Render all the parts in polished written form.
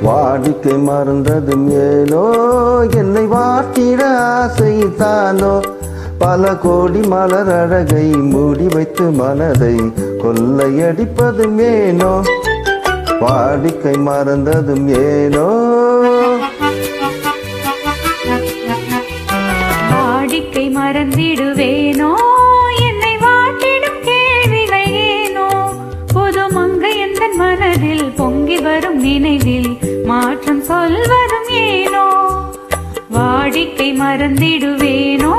வாடிக்கை மறந்ததும் ஏனோ என்னை வாட்டிட ஆசைத்தானோ பல கோடி மலர் அழகை மூடி வைத்து மனதை கொள்ளையடிப்பதும் ஏனோ வாடிக்கை மறந்ததும் ஏனோ வாடிக்கை மறந்திடுவேனோ என்னை வாட்டிடும் கேள்விகள் ஏனோ புது மங்கை எந்த மனதில் பொங்கி வரும் நினைவில் மாற்றம் சொல்வதும் ஏனோ வாடிக்கை மறந்திடுவேனோ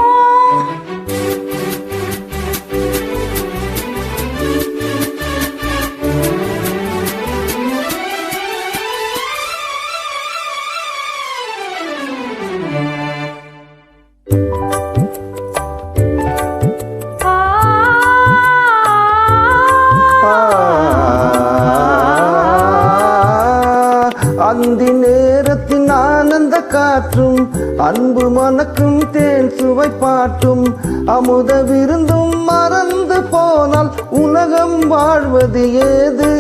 அந்தி நேரத்தின் ஆனந்த காற்றும் அன்பு மணக்கும் தேன் சுவை பாட்டும் அமுத விருந்தும் மறந்து போனால் உலகம் வாழ்வது ஏது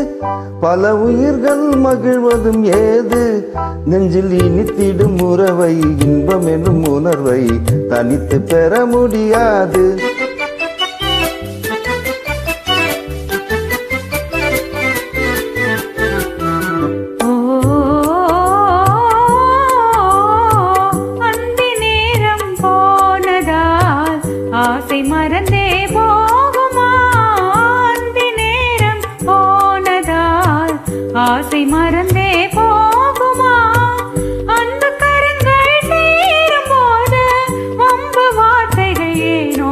பல உயிர்கள் மகிழ்வதும் ஏது நெஞ்சில் இனித்திடும் உறவை இன்பம் எனும் உணர்வை தனித்து பெற முடியாது ஆசை மறந்தே போகுமா அந்தி நேரம் போனதால் ஆசை மறந்தே போகுமா அந்த கரங்கள் சேரும் போது வம்பு வார்த்தைகள் ஏனோ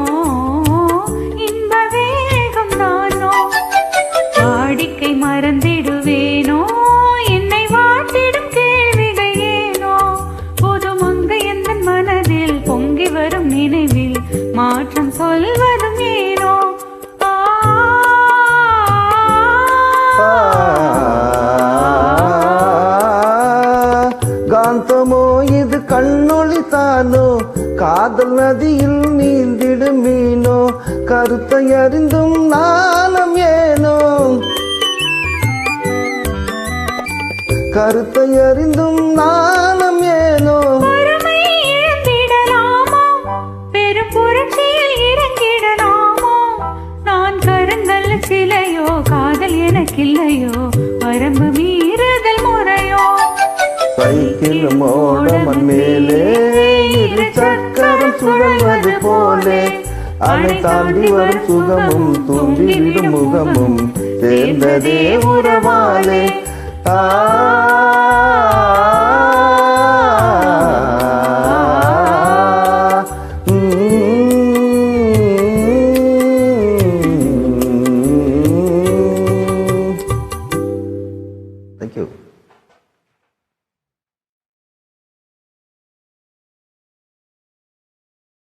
இந்த வேகம் நானோ வாடிக்கை மறந்திடுவேனோ என்னை வாட்டிடும் கேள்விகள் ஏனோ புது மங்கை எந்த மனதில் பொங்கி வரும் நினைவில் மாற்றம் சொல்வதும் ஏனோ காந்தமோ இது கண்ணொளி தானோ காதல் நதியில் நீந்திடும் மீனோ கருத்தை அறிந்தும் நாணம் ஏனோ கருத்தை அறிந்தும் நாணம் ஏனோ சிலையோ காதல் எனக்கில்லையோ வரம்பு மீறுதல் முறையோ சைக்கிள் மோடமன் மேலே இரு சக்கரம் சுழல்வது போலே அணை தாண்டி வரும் சுகமும் தூண்டிவிடும் முகமும் சேர்ந்ததே உறவாலே